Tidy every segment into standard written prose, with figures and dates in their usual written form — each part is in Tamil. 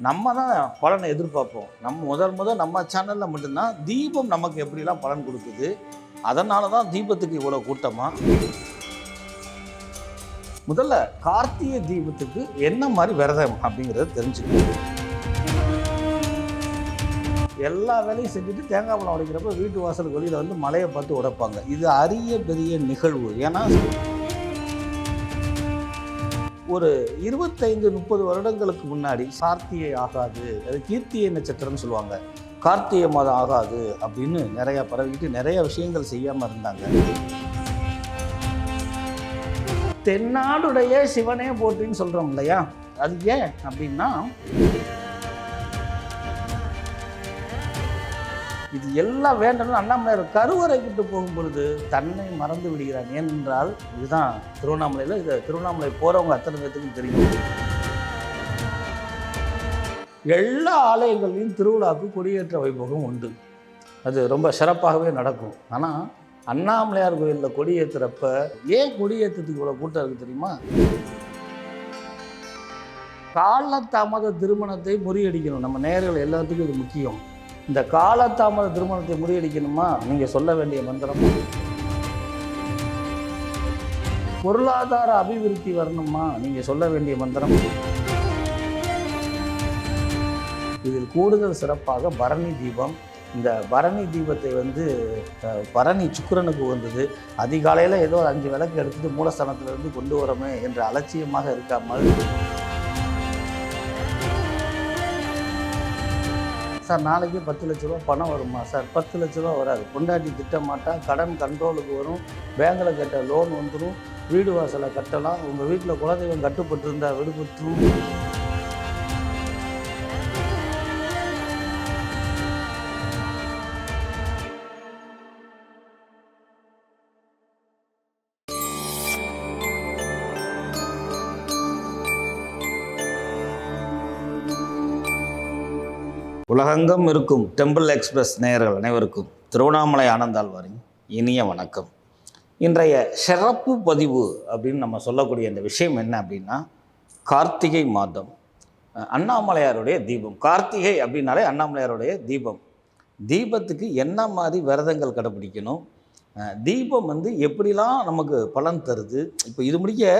நம்ம தான் பலனை எதிர்பார்ப்போம். முதல் நம்ம சேனலில் மட்டும்தான் தீபம் நமக்கு எப்படிலாம் பலன் கொடுக்குது. அதனால தான் தீபத்துக்கு இவ்வளோ கூட்டமா. முதல்ல கார்த்திகை தீபத்துக்கு என்ன மாதிரி விரதம் அப்படிங்கிறத தெரிஞ்சுக்கணும். எல்லா வேலையும் செஞ்சுட்டு தேங்காய் பழம் உடைக்கிறப்ப வீட்டு வாசலுக்கு வெளியில் வந்து மலையை பார்த்து உடைப்பாங்க. இது அரிய பெரிய நிகழ்வு. ஏன்னா ஒரு 25-30 வருடங்களுக்கு முன்னாடி கார்த்திகை ஆகாது, அது கீர்த்திகை நட்சத்திரம்னு சொல்லுவாங்க, கார்த்திகை மாதம் ஆகாது அப்படின்னு நிறையா பரவிட்டு நிறைய விஷயங்கள் செய்யாமல் இருந்தாங்க. தென்னாடுடைய சிவனே போற்றின்னு சொல்கிறோம் இல்லையா, அது ஏன் அப்படின்னா இது எல்லாம் வேண்டணும். அண்ணாமலையார் கருவறைக்கிட்டு போகும் பொழுது தன்னை மறந்து விடுகிறான். ஏனென்றால் இதுதான் திருவண்ணாமலையில், இது திருவண்ணாமலை போகிறவங்க அத்தனை பேத்துக்கும் தெரியும். எல்லா ஆலயங்களையும் திருவிழாவுக்கு கொடியேற்ற வைபவம் உண்டு. அது ரொம்ப சிறப்பாகவே நடக்கும். ஆனால் அண்ணாமலையார் கோயிலில் கொடியேற்றுறப்ப ஏன் கொடியேற்றத்துக்கு இவ்வளோ கூட்டம் இருக்குது தெரியுமா? காலதாமத திருமணத்தை முறியடிக்கணும். நம்ம நேயர்கள் எல்லாத்துக்கும் இது முக்கியம். இந்த காலதாமத திருமணத்தை முறியடிக்கணுமா, நீங்கள் சொல்ல வேண்டிய மந்திரம். பொருளாதார அபிவிருத்தி வரணுமா, நீங்கள் சொல்ல வேண்டிய மந்திரம். இதில் கூடுதல் சிறப்பாக பரணி தீபம். இந்த பரணி தீபத்தை பரணி சுக்கிரனுக்கு வந்தது. அதிகாலையில் ஏதோ 5 விளக்கு எடுத்துகிட்டு மூலஸ்தானத்திலிருந்து கொண்டு வரோமே என்ற அலட்சியமாக இருக்காமல், சார் நாளைக்கு 10 லட்ச ரூபா பணம் வருமா சார்? 10 லட்ச ரூபா வராது. பொண்டாட்டி திட்டமாட்டா, கடன் கண்ட்ரோலுக்கு வரும், பேங்கில் கட்ட லோன் வந்துடும், வீடு வாசலை கட்டலாம், உங்கள் வீட்டில் குலதெய்வம் கட்டுப்பட்டிருந்தால் விடுபட்டுரும். உலகெங்கும் இருக்கும் டெம்பிள் எக்ஸ்பிரஸ் நேயர்கள் அனைவருக்கும் திருவண்ணாமலை ஆனந்தாழ்வாரின் இனிய வணக்கம். இன்றைய சிறப்பு பதிவு அப்படின்னு நம்ம சொல்லக்கூடிய இந்த விஷயம் என்ன அப்படின்னா, கார்த்திகை மாதம் அண்ணாமலையாருடைய தீபம். கார்த்திகை அப்படின்னாலே அண்ணாமலையாருடைய தீபம். தீபத்துக்கு என்ன மாதிரி விரதங்கள் கடைப்பிடிக்கணும், தீபம் எப்படிலாம் நமக்கு பலன் தருது. இப்போ இது முடிக்க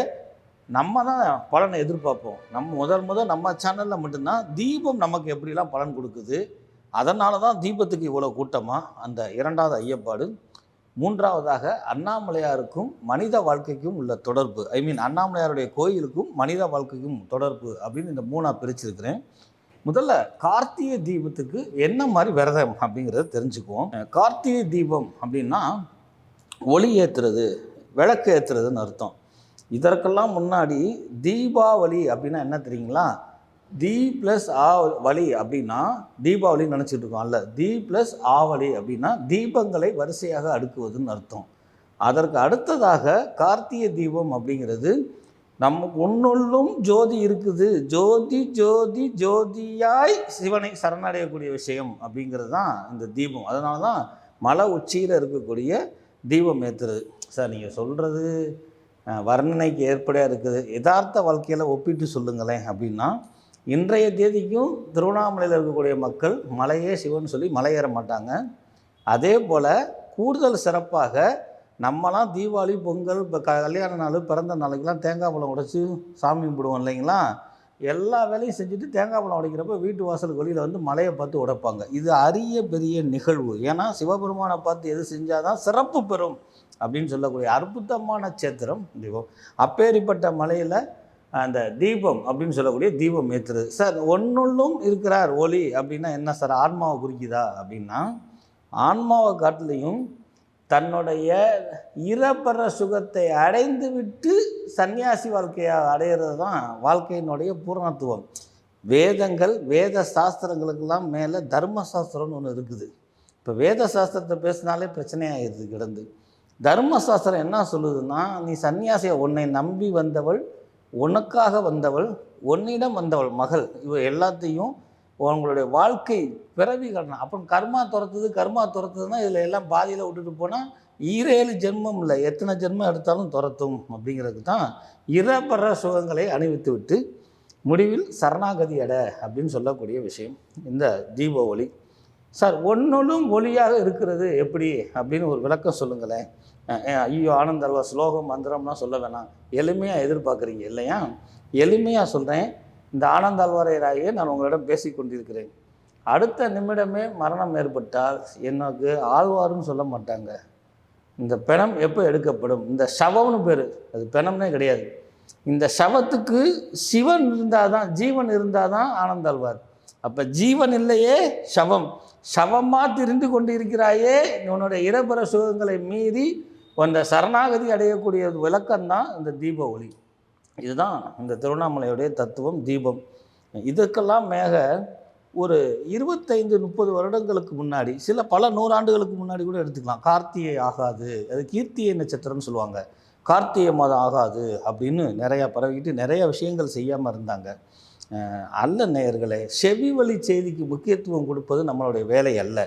நம்ம தான் பலனை எதிர்பார்ப்போம். நம்ம சேனலில் மட்டும்தான் தீபம் நமக்கு எப்படிலாம் பலன் கொடுக்குது. அதனால தான் தீபத்துக்கு இவ்வளோ கூட்டமாக. அந்த 2வது ஐயப்பாடு. 3வதாக அண்ணாமலையாருக்கும் மனித வாழ்க்கைக்கும் உள்ள தொடர்பு. அண்ணாமலையாருடைய கோயிலுக்கும் மனித வாழ்க்கைக்கும் தொடர்பு அப்படின்னு இந்த 3ஆக பிரிச்சிருக்கிறேன். முதல்ல கார்த்திகை தீபத்துக்கு என்ன மாதிரி விரதம் அப்படிங்கிறத தெரிஞ்சுக்குவோம். கார்த்திகை தீபம் அப்படின்னா ஒளி ஏற்றுறது, விளக்கு ஏற்றுறதுன்னு அர்த்தம். இதற்கெல்லாம் முன்னாடி தீபாவளி அப்படின்னா என்ன தெரியுங்களா? தி ப்ளஸ் வழி அப்படின்னா தீபாவளின்னு நினச்சிட்டு இருக்கோம். அல்ல, தி ப்ளஸ் ஆவளி அப்படின்னா தீபங்களை வரிசையாக அடுக்குவதுன்னு அர்த்தம். அதற்கு அடுத்ததாக கார்த்திகை தீபம் அப்படிங்கிறது நமக்கு ஒன்னொன்றும் ஜோதி இருக்குது, ஜோதி ஜோதி ஜோதியாய் சிவனை சரணடையக்கூடிய விஷயம் அப்படிங்கிறது தான் இந்த தீபம். அதனால தான் மலை உச்சியில் இருக்கக்கூடிய தீபம் ஏற்றுறது. சார் நீங்கள் சொல்கிறது வர்ணனைக்கு ஏற்படையாக இருக்குது, யதார்த்த வாழ்க்கையில் ஒப்பிட்டு சொல்லுங்களேன் அப்படின்னா, இன்றைய தேதிக்கும் திருவண்ணாமலையில் இருக்கக்கூடிய மக்கள் மலையே சிவன் சொல்லி மலையேற மாட்டாங்க. அதே போல் கூடுதல் சிறப்பாக நம்மலாம் தீபாவளி, பொங்கல், இப்போ கல்யாண நாள், பிறந்த நாளைக்கெலாம் தேங்காய் பழம் உடைச்சி சாமி கும்பிடுவோம் இல்லைங்களா? எல்லா வேலையும் செஞ்சுட்டு தேங்காய் பழம் உடைக்கிறப்ப வீட்டு வாசலுக்கு வெளியில் வந்து மலையை பார்த்து உடைப்பாங்க. இது அரிய பெரிய நிகழ்வு. ஏன்னா சிவபெருமானை பார்த்து எது செஞ்சால் தான் சிறப்பு பெறும் அப்படின்னு சொல்லக்கூடிய அற்புதமான சேத்திரம் தீபம். அப்பேரிப்பட்ட மலையில் அந்த தீபம் அப்படின்னு சொல்லக்கூடிய தீபம் ஏற்றுறது. சார் ஒன்னொன்றும் இருக்கிறார் ஒளி அப்படின்னா என்ன சார், ஆன்மாவை குறிக்குதா அப்படின்னா, ஆன்மாவை காட்டிலையும் தன்னுடைய இறப்பற சுகத்தை அடைந்து விட்டு சன்னியாசி வாழ்க்கையை அடையிறது தான் வாழ்க்கையினுடைய பூரணத்துவம். வேதங்கள், வேத சாஸ்திரங்களுக்கெல்லாம் மேலே தர்மசாஸ்திரம்னு ஒன்று இருக்குது. இப்போ வேத சாஸ்திரத்தை பேசினாலே பிரச்சனையாகிடுது கிடந்து. தர்மசாஸ்திரம் என்ன சொல்லுதுன்னா, நீ சன்னியாசியை, உன்னை நம்பி வந்தவள், உனக்காக வந்தவள், உன்னிடம் வந்தவள் மகள், இவ எல்லாத்தையும் உங்களுடைய வாழ்க்கை பிறவி காரணம். அப்புறம் கர்மா துரத்துதுன்னா இதில் எல்லாம் பாதியில் விட்டுட்டு போனால் 7 ஜென்மம் இல்லை, எத்தனை ஜென்மம் எடுத்தாலும் துரத்தும் அப்படிங்கிறதுக்கு தான் இறப்பற சுகங்களை அணிவித்து விட்டு முடிவில் சரணாகதி அட அப்படின்னு சொல்லக்கூடிய விஷயம் இந்த தீப ஒளி. சார் ஒன்னொன்றும் ஒளியாக இருக்கிறது எப்படி அப்படின்னு ஒரு விளக்கம் சொல்லுங்களேன். ஐயோ ஆனந்தல்வா ஸ்லோகம் மந்திரம்லாம் சொல்ல வேணாம், எளிமையாக எதிர்பார்க்குறீங்க இல்லையா? எளிமையாக சொல்கிறேன். இந்த ஆனந்தாழ்வாரையராகிய நான் உங்களிடம் பேசி கொண்டிருக்கிறேன். அடுத்த நிமிடமே மரணம் ஏற்பட்டால் எனக்கு ஆழ்வாருன்னு சொல்ல மாட்டாங்க. இந்த பிணம் எப்போ எடுக்கப்படும்? இந்த சவம்னு பேர், அது பிணம்னே கிடையாது. இந்த சவத்துக்கு சிவன் இருந்தால் தான், ஜீவன் இருந்தால் தான் ஆனந்தாழ்வார். அப்போ ஜீவன் இல்லையே சவம். சவமாக திரிந்து கொண்டு இருக்கிறாயே, உன்னுடைய இறப்புற சுகங்களை மீறி அந்த சரணாகதி அடையக்கூடிய விளக்கம்தான் இந்த தீப ஒளி. இதுதான் இந்த திருவண்ணாமலையுடைய தத்துவம், தீபம். இதுக்கெல்லாம் மேக ஒரு 25-30 வருடங்களுக்கு முன்னாடி, பல நூறாண்டுகளுக்கு முன்னாடி கூட எடுத்துக்கலாம். கார்த்திகை ஆகாது, அது கீர்த்திகை நட்சத்திரம்னு சொல்லுவாங்க. கார்த்திகை மாதம் ஆகாது அப்படின்னு நிறையா பரவிக்கிட்டு நிறைய விஷயங்கள் செய்யாமல் இருந்தாங்க. அல்ல நேயர்களே, செவி வழி செய்திக்கு முக்கியத்துவம் கொடுப்பது நம்மளுடைய வேலை அல்ல.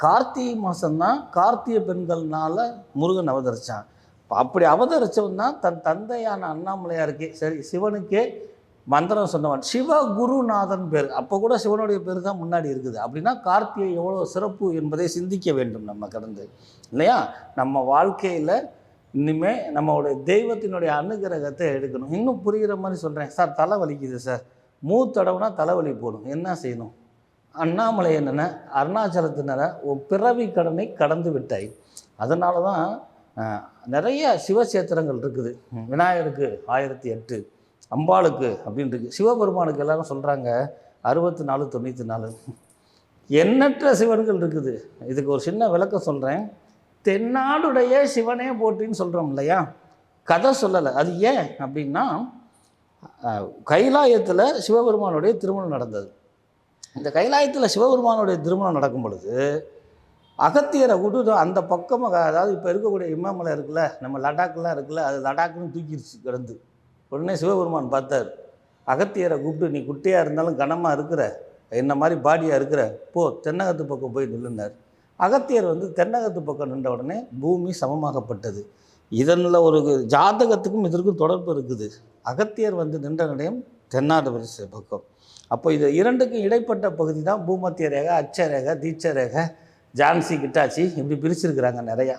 கார்த்திகை மாதம்தான் கார்த்திகை பெண்கள்னால முருகன் அவதரித்தான். அப்படி அவதரித்தவன் தான் தன் தந்தையான அண்ணாமலையாருக்கே, சரி சிவனுக்கே மந்திரம் சொன்னவன், சிவகுருநாதன் பேர். அப்போ கூட சிவனுடைய பேர் தான் முன்னாடி இருக்குது. அப்படின்னா கார்த்திகை எவ்வளோ சிறப்பு என்பதை சிந்திக்க வேண்டும் நம்ம கடந்து, இல்லையா? நம்ம வாழ்க்கையில் இனிமேல் நம்மளுடைய தெய்வத்தினுடைய அனுகிரகத்தை எடுக்கணும். இன்னும் புரிகிற மாதிரி சொல்கிறேன் சார். தலை வலிக்குது சார், மூத்தடவுனா தலைவலி போடும், என்ன செய்யணும்? அண்ணாமலை என்னென்ன அருணாச்சலத்தினரை உன் பிறவி கடனை கடந்து விட்டாய். அதனால தான் நிறைய சிவசேத்திரங்கள் இருக்குது. விநாயகருக்கு 1008, அம்பாளுக்கு அப்படின்னு இருக்குது. சிவபெருமானுக்கு எல்லாரும் சொல்கிறாங்க 64-94, எண்ணற்ற சிவன்கள் இருக்குது. இதுக்கு ஒரு சின்ன விளக்கம் சொல்கிறேன். தென்னாடுடைய சிவனே போற்றின்னு சொல்கிறோம் இல்லையா? கதை சொல்லலை. அது ஏன் அப்படின்னா, கைலாயத்தில் சிவபெருமானுடைய திருமணம் நடந்தது. இந்த கைலாயத்தில் சிவபெருமானுடைய திருமணம் நடக்கும் பொழுது அகத்தியரை விட்டு அந்த பக்கமாக, அதாவது இப்போ இருக்கக்கூடிய இமயமலை இருக்குல்ல, நம்ம லடாக்லாம் இருக்குல்ல, அது லடாக்குன்னு தூக்கிடுச்சு கிடந்து. உடனே சிவபெருமான் பார்த்தார், அகத்தியரை கூப்பிட்டு, நீ குட்டையாக இருந்தாலும் கனமாக இருக்கிற, என்ன மாதிரி பாடியாக இருக்கிற, போ தென்னகத்து பக்கம் போய் நில்லுனார். அகத்தியர் தென்னகத்து பக்கம் நின்ற உடனே பூமி சமமாகப்பட்டது. இதனில் ஒரு ஜாதகத்துக்கும் இதற்கும் தொடர்பு இருக்குது. அகத்தியர் நின்ற நிலையம் தென்னாடு வரிசை பக்கம். அப்போ இது இரண்டுக்கும் இடைப்பட்ட பகுதி தான் பூமத்திய ரேகை, அச்ச ரேகை, தீட்ச ரேகை, ஜான்சி, கிட்டாச்சி, இப்படி பிரிச்சிருக்கிறாங்க நிறையா.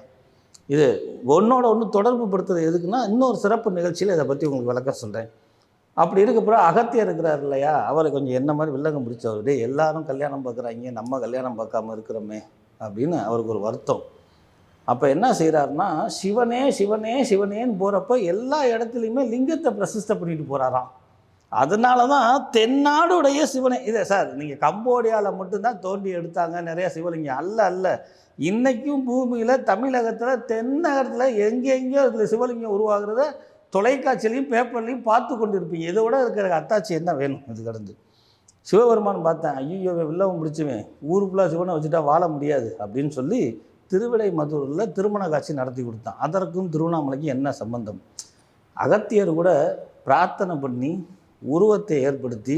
இது ஒன்றோட ஒன்று தொடர்பு படுத்துறது எதுக்குன்னா, இன்னொரு சிறப்பு நிகழ்ச்சியில் இதை பற்றி உங்களுக்கு விளக்க சொல்கிறேன். அப்படி இருக்கப்பறம் அகத்தியர் இருக்கிறார் இல்லையா, அவரை கொஞ்சம் என்ன மாதிரி வில்லங்கம் பிடிச்சவர், எல்லாரும் கல்யாணம் பார்க்குறாங்க, நம்ம கல்யாணம் பார்க்காம இருக்கிறோமே அப்படின்னு அவருக்கு ஒரு வருத்தம். அப்போ என்ன செய்கிறாருன்னா, சிவனே சிவனே சிவனேன்னு போகிறப்ப எல்லா இடத்துலையுமே லிங்கத்தை பிரசிஷ்டை பண்ணிட்டு போகிறாராம். அதனால தான் தென்னாடுடைய சிவனை. இதை சார் நீங்கள் கம்போடியாவில் மட்டும்தான் தோண்டி எடுத்தாங்க நிறைய சிவலிங்கம், அல்ல. இன்றைக்கும் பூமியில் தமிழகத்தில் தென்னகத்தில் எங்கெங்கேயோ இதில் சிவலிங்கம் உருவாகிறத தொலைக்காட்சியிலையும் பேப்பர்லையும் பார்த்து கொண்டு இருப்பீங்க. இதை விட இருக்கிற அத்தாட்சி என்ன வேணும்? இது கடந்து சிவபெருமான் பார்த்தேன், ஐயோ வில்லவன் பிடிச்சுவேன், ஊருக்குள்ளே சிவனை வச்சுட்டா வாழ முடியாது அப்படின்னு சொல்லி திருவிடை மதுரில் திருமண காட்சி நடத்தி கொடுத்தான். அதற்கும் திருவண்ணாமலைக்கும் என்ன சம்பந்தம்? அகத்தியர் கூட பிரார்த்தனை பண்ணி உருவத்தை ஏற்படுத்தி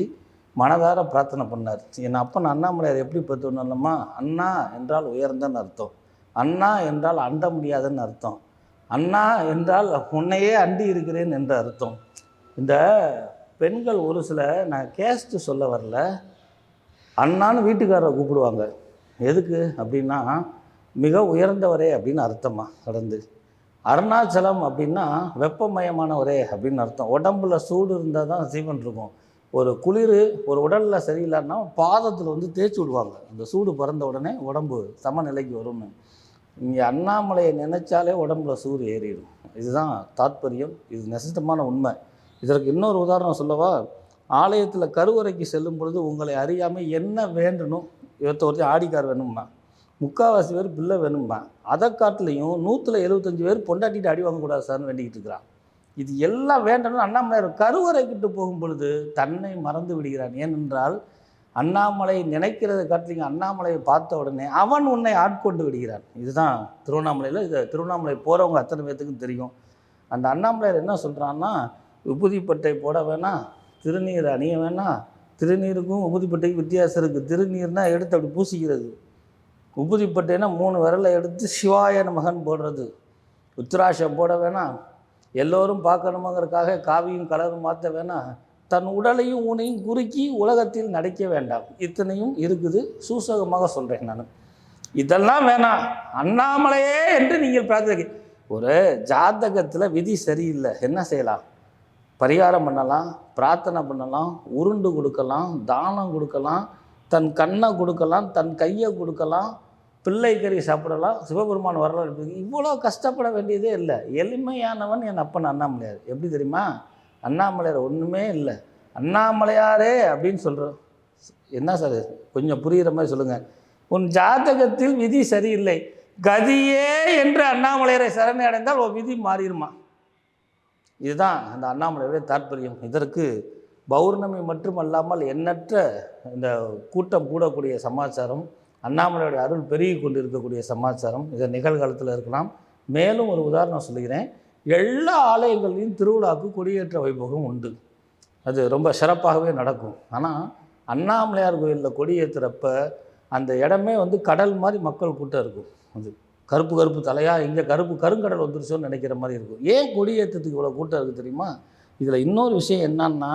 மனதார பிரார்த்தனை பண்ணார். என் அப்பன் அண்ணாமலையார் எப்படி பார்த்தோம்னா, அண்ணா என்றால் உயர்ந்தன்னு அர்த்தம், அண்ணா என்றால் அண்ட முடியாதுன்னு அர்த்தம், அண்ணா என்றால் உன்னையே அண்டி இருக்கிறேன் என்ற அர்த்தம். இந்த பெண்கள் ஒரு சில, நான் கேஸ்ட்டு சொல்ல வரல, அண்ணான்னு வீட்டுக்காரரை கூப்பிடுவாங்க. எதுக்கு அப்படின்னா, மிக உயர்ந்தவரே அப்படின்னு அர்த்தமா கடந்து. அருணாச்சலம் அப்படின்னா வெப்பமயமானவரே அப்படின்னு அர்த்தம். உடம்புல சூடு இருந்தால் தான் ஜீவன் இருக்கும். ஒரு குளிர் ஒரு உடலில் சரியில்லைன்னா பாதத்தில் தேய்ச்சி விடுவாங்க, அந்த சூடு பறந்த உடனே உடம்பு சமநிலைக்கு வரும்னு. இங்கே அண்ணாமலையை நினைச்சாலே உடம்புல சூடு ஏறிடும். இதுதான் தாத்பரியம், இது நெசத்தமான உண்மை. இதற்கு இன்னொரு உதாரணம் சொல்லவா? ஆலயத்தில் கருவறைக்கு செல்லும் பொழுது உங்களை அறியாமல் என்ன வேண்டணும், ஒருத்தர் ஆடிக்கார் வேணும்னா, முக்கால்வாசி பேர் பிள்ளை வேணும்பா, அதை காட்டிலையும் 175 பேர் பொண்டாட்டிட்டு அடி வாங்கக்கூடாது சார்னு வேண்டிக்கிட்டு இருக்கிறான். இது எல்லாம் வேண்டணும். அண்ணாமலையார் கருவறைக்கிட்டு போகும் பொழுது தன்னை மறந்து விடுகிறான். ஏனென்றால் அண்ணாமலை நினைக்கிறத காட்டிலிங்க அண்ணாமலையை பார்த்த உடனே அவன் உன்னை ஆட்கொண்டு விடுகிறான். இதுதான் திருவண்ணாமலையில், இதை திருவண்ணாமலை போகிறவங்க அத்தனை பேர்த்துக்கும் தெரியும். அந்த அண்ணாமலையார் என்ன சொல்கிறான்னா, உபுதிப்பட்டை போட வேணாம், திருநீர் அணிய வேணாம். திருநீருக்கும் உபுதிப்பட்டைக்கும் வித்தியாசம் இருக்குது. திருநீர்னா எடுத்து அப்படி பூசிக்கிறது, உபுதிப்பட்டைன்னா 3 விரலை எடுத்து சிவாய நமகன் போடுறது. உத்திராட்சம் போட வேணாம், எல்லோரும் பார்க்கணுமோங்கிறதுக்காக காவியும் கலரும் மாற்ற வேணாம், தன் உடலையும் ஊனையும் குறுக்கி உலகத்தில் நடிக்க வேண்டாம். இத்தனையும் இருக்குது. சூசகமாக சொல்கிறேன் நான். இதெல்லாம் வேணாம், அண்ணாமலையே என்று நீங்கள் பிரார்த்தனை. ஒரு ஜாதகத்தில் விதி சரியில்லை, என்ன செய்யலாம்? பரிகாரம் பண்ணலாம், பிரார்த்தனை பண்ணலாம், உருண்டு கொடுக்கலாம், தானம் கொடுக்கலாம், தன் கண்ணை கொடுக்கலாம், தன் கையை கொடுக்கலாம், பிள்ளை கறி சாப்பிடலாம், சிவபெருமான் வரலாறு இருக்குது. இவ்வளோ கஷ்டப்பட வேண்டியதே இல்லை. எளிமையானவன் என் அப்பன் அண்ணாமலையார். எப்படி தெரியுமா? அண்ணாமலையார் ஒன்றுமே இல்லை, அண்ணாமலையாரே அப்படின்னு சொல்கிறோம். என்ன சார் கொஞ்சம் புரிகிற மாதிரி சொல்லுங்கள். உன் ஜாதகத்தில் விதி சரியில்லை, கதியே என்று அண்ணாமலையாரை சரணை அடைந்தால் ஒரு விதி மாறிடுமா? இதுதான் அந்த அண்ணாமலையுடைய தாற்பயம். இதற்கு பௌர்ணமி மட்டுமல்லாமல் எண்ணற்ற இந்த கூட்டம் கூடக்கூடிய சமாச்சாரம், அண்ணாமலையுடைய அருள் பெருகி கொண்டு இருக்கக்கூடிய சமாச்சாரம் இதை நிகழ்காலத்தில் இருக்கலாம். மேலும் ஒரு உதாரணம் சொல்லுகிறேன். எல்லா ஆலயங்களையும் திருவிழாவுக்கு கொடியேற்ற வைபவம் உண்டு. அது ரொம்ப சிறப்பாகவே நடக்கும். ஆனால் அண்ணாமலையார் கோயிலில் கொடியேற்றுறப்ப அந்த இடமே கடல் மாதிரி மக்கள் கூட்டம் இருக்கும். அது கருப்பு கருப்பு தலையாக இங்கே கருங்கடல் வந்துருச்சோன்னு நினைக்கிற மாதிரி இருக்கும். ஏன் கொடியேற்றத்துக்கு இவ்வளோ கூட்டம் இருக்குது தெரியுமா? இதில் இன்னொரு விஷயம் என்னன்னா,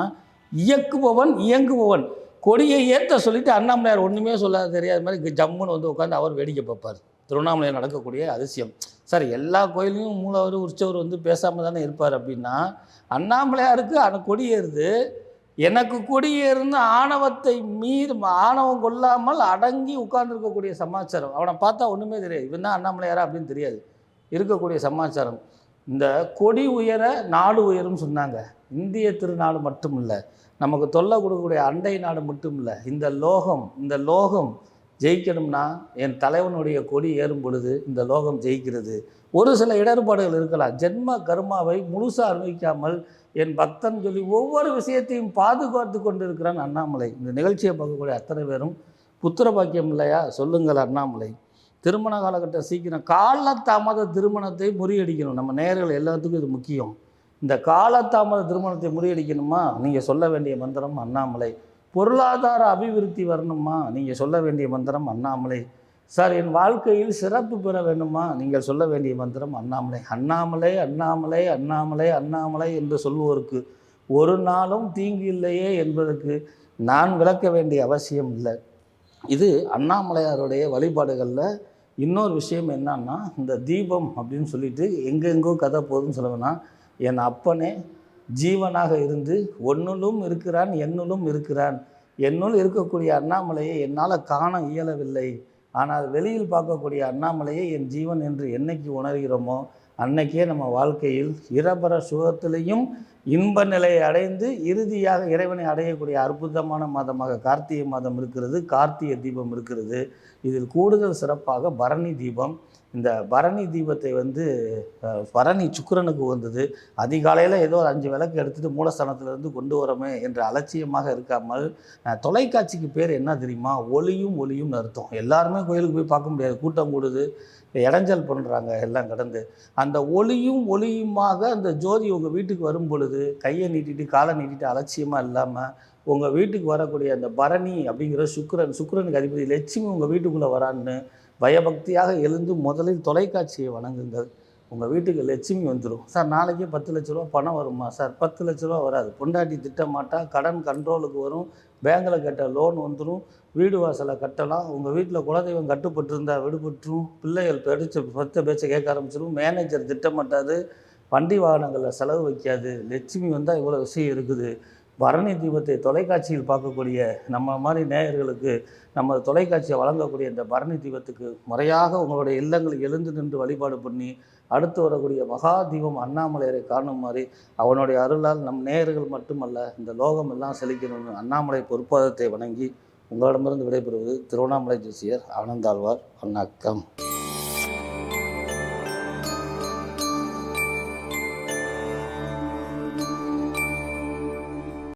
இயக்குபவன் இயங்குபவன் கொடியை ஏற்ற சொல்லிவிட்டு அண்ணாமலையார் ஒன்றுமே சொல்லாத தெரியாத மாதிரி ஜம்முன்னு உட்காந்து அவர் வேடிக்கை பார்ப்பார். திருவண்ணாமலையில் நடக்கக்கூடிய அதிசயம். சார் எல்லா கோயிலையும் மூலவர் உற்சவர் பேசாமல் தானே இருப்பார். அப்படின்னா அண்ணாமலையாருக்கு கொடியேறுது, எனக்கு கொடியேறுன்னு ஆணவத்தை ஆணவம் கொள்ளாமல் அடங்கி உட்கார்ந்துருக்கக்கூடிய சமாச்சாரம். அவனை பார்த்தா ஒன்றுமே தெரியாது, இவன் தான் அண்ணாமலையாரா அப்படின்னு தெரியாது இருக்கக்கூடிய சமாச்சாரம். இந்த கொடி உயர நாடு உயரும் சொன்னாங்க. இந்திய திருநாடு மட்டும் இல்லை, நமக்கு தொல்லை கொடுக்கக்கூடிய அண்டை நாடு மட்டும் இல்லை, இந்த லோகம் ஜெயிக்கணும்னா என் தலைவனுடைய கொடி ஏறும் பொழுது இந்த லோகம் ஜெயிக்கிறது. ஒரு சில இடர்பாடுகள் இருக்கலாம். ஜென்ம கர்மாவை முழுசாக அனுபவிக்காமல் என் பக்தன் சொல்லி ஒவ்வொரு விஷயத்தையும் பாதுகாத்து கொண்டு இருக்கிறான் அண்ணாமலை. இந்த நிகழ்ச்சியை பார்க்கக்கூடிய அத்தனை பேரும் புத்திர பாக்கியம் இல்லையா சொல்லுங்கள் அண்ணாமலை. திருமண காலகட்டம் சீக்கிரம், காலதாமத திருமணத்தை முறியடிக்கணும். நம்ம நேயர்கள் எல்லாத்துக்கும் இது முக்கியம். இந்த காலதாமத திருமணத்தை முறியடிக்கணுமா, நீங்கள் சொல்ல வேண்டிய மந்திரம் அண்ணாமலை. பொருளாதார அபிவிருத்தி வரணுமா, நீங்கள் சொல்ல வேண்டிய மந்திரம் அண்ணாமலை. சார் என் வாழ்க்கையில் சிறப்பு பெற வேண்டுமா, நீங்கள் சொல்ல வேண்டிய மந்திரம் அண்ணாமலை. அண்ணாமலை அண்ணாமலை அண்ணாமலை அண்ணாமலை என்று சொல்வோருக்கு ஒரு நாளும் தீங்கு இல்லையே என்பதற்கு நான் விளக்க வேண்டிய அவசியம் இல்லை. இது அண்ணாமலையாருடைய வழிபாடுகளில் இன்னொரு விஷயம் என்னன்னா, இந்த தீபம் அப்படின்னு சொல்லிட்டு எங்கெங்கோ கதை போதுன்னு சொல்லுவேன்னா, என் அப்பனே ஜீவனாக இருந்து ஒன்னுளும் இருக்கிறான் என்னுளும் இருக்கிறான். என்னுள் இருக்கக்கூடிய அண்ணாமலையை என்னால் காண இயலவில்லை. ஆனால் வெளியில் பார்க்கக்கூடிய அண்ணாமலையை என் ஜீவன் என்று என்னைக்கு உணர்கிறோமோ அன்னைக்கே நம்ம வாழ்க்கையில் இரபர சுகத்திலையும் இன்ப நிலையை அடைந்து இறுதியாக இறைவனை அடையக்கூடிய அற்புதமான மாதமாக கார்த்திகை மாதம் இருக்கிறது. கார்த்திகை தீபம் இருக்கிறது. இதில் கூடுதல் சிறப்பாக பரணி தீபம். இந்த பரணி தீபத்தை பரணி சுக்கிரனுக்கு வந்தது. அதிகாலையில் ஏதோ 5 விளக்கு எடுத்துகிட்டு மூலஸ்தானத்திலிருந்து கொண்டு வரமே என்று அலட்சியமாக இருக்காமல், தொலைக்காட்சிக்கு பேர் என்ன தெரியுமா, ஒளியும் அர்த்தம். எல்லாருமே கோயிலுக்கு போய் பார்க்க முடியாது, கூட்டம் கூடுது, இடைஞ்சல் பண்ணுறாங்க எல்லாம் கடந்து. அந்த ஒளியுமாக அந்த ஜோதி உங்கள் வீட்டுக்கு வரும் பொழுது கையை நீட்டிட்டு காலை நீட்டிட்டு அலட்சியமாக இல்லாமல் உங்கள் வீட்டுக்கு வரக்கூடிய அந்த பரணி அப்படிங்கிற சுக்கிரனுக்கு அதிபதி லட்சுமி உங்கள் வீட்டுக்குள்ளே வரான்னு பயபக்தியாக எழுந்து முதலில் தொலைக்காட்சியை வணங்குங்கள். உங்கள் வீட்டுக்கு லட்சுமி வந்துடும். சார் நாளைக்கே 10 லட்ச ரூபா பணம் வருமா? சார் 10 லட்ச ரூபா வராது. பொண்டாட்டி திட்டமாட்டா, கடன் கண்ட்ரோலுக்கு வரும், பேங்கில் கட்ட லோன் வந்துடும், வீடு வாசலை கட்டலாம், உங்கள் வீட்டில் குலதெய்வம் கட்டுப்பட்டுருந்தால் விடுபட்டுரும், பிள்ளைகள் பத்த பேச்சை கேட்க ஆரம்பிச்சிடும், மேனேஜர் திட்டமாட்டாது, வண்டி வாகனங்களில் செலவு வைக்காது. லட்சுமி வந்தால் இவ்வளோ விஷயம் இருக்குது. பரணி தீபத்தை தொலைக்காட்சியில் பார்க்கக்கூடிய நம்ம மாதிரி நேயர்களுக்கு நம்ம தொலைக்காட்சியை வழங்கக்கூடிய இந்த பரணி தீபத்துக்கு முறையாக உங்களுடைய இல்லங்களுக்கு எழுந்து நின்று வழிபாடு பண்ணி அடுத்து வரக்கூடிய மகா தீபம் அண்ணாமலையரை காணும் மாதிரி அவனுடைய அருளால் நம் நேயர்கள் மட்டுமல்ல இந்த லோகம் எல்லாம் செழிக்கணும்னு அண்ணாமலை பொற்பாதத்தை வணங்கி உங்களிடமிருந்து விடைபெறுவது திருவண்ணாமலை ஜோசியர் ஆனந்தாழ்வார். வணக்கம்.